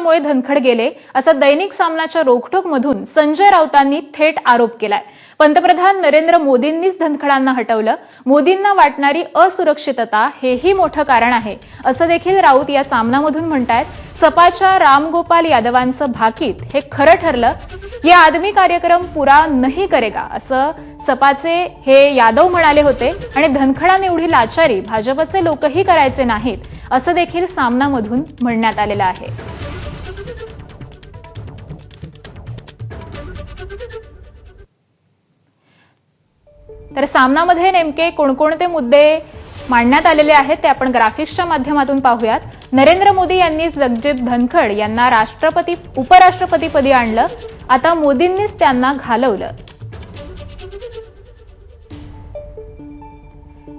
अपयशामुळे धनखड गेले असा दैनिक सामनाच्या रोखठोकमधून संजय राऊतांनी थेट आरोप केलाय। पंतप्रधान नरेंद्र मोदींनीच धनखडांना हटवलं, मोदींना वाटणारी असुरक्षितता हेही मोठं कारण आहे असं देखील राऊत या सामनामधून म्हणतायत। सपाच्या रामगोपाल यादवांचं भाकीत हे खरं ठरलं, ये आदमी कार्यक्रम पूरा नहीं करेगा असं सपाचे हे यादव म्हणाले होते आणि धनखडांएवढी लाचारी भाजपचे लोकही करायचे नाहीत असं देखील सामनामधून म्हणण्यात आलेलं आहे। तर सामनामध्ये नेमके कोणकोणते मुद्दे मांडण्यात आलेले आहेत ते आपण ग्राफिक्सच्या माध्यमातून पाहूयात। नरेंद्र मोदी यांनी जगजीत धनखड यांना उपराष्ट्रपतीपदी आणलं, आता मोदींनीच त्यांना घालवलं।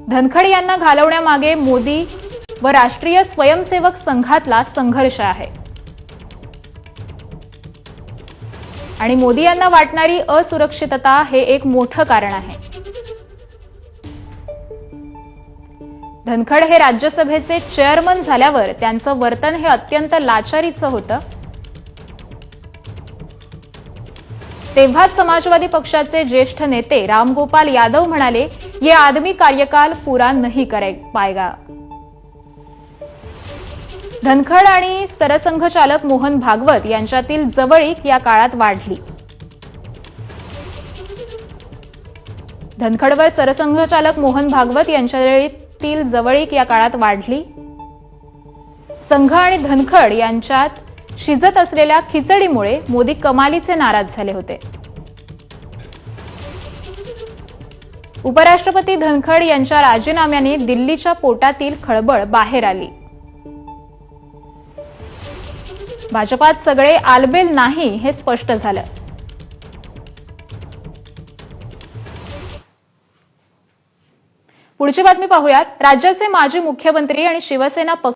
धनखड यांना घालवण्यामागे मोदी व राष्ट्रीय स्वयंसेवक संघातला संघर्ष आहे आणि मोदी यांना वाटणारी असुरक्षितता हे एक मोठं कारण आहे। धनखड हे राज्यसभेचे चेअरमन झाल्यावर त्यांचं वर्तन हे अत्यंत लाचारीचं होतं। तेव्हाच समाजवादी पक्षाचे ज्येष्ठ नेते रामगोपाल यादव म्हणाले, ये आदमी कार्यकाल पूरा नहीं कर पाएगा। धनखड आणि सरसंघचालक मोहन भागवत यांच्यातील जवळीक या काळात वाढली। धनखडवर सरसंघचालक मोहन भागवत यांच्यातील जवळीक या काळात वाढली। संघ आणि धनखड यांच्यात शिजत असलेल्या खिचडीमुळे मोदी कमालीचे नाराज झाले होते। उपराष्ट्रपती धनखड यांच्या राजीनाम्याने दिल्लीच्या पोटातील खळबळ बाहेर आली। भाजपात सगळे आलबेल नाही हे स्पष्ट झालं। पुढची बातमी पाहूयात। राज्याचे माजी मुख्यमंत्री आणि शिवसेना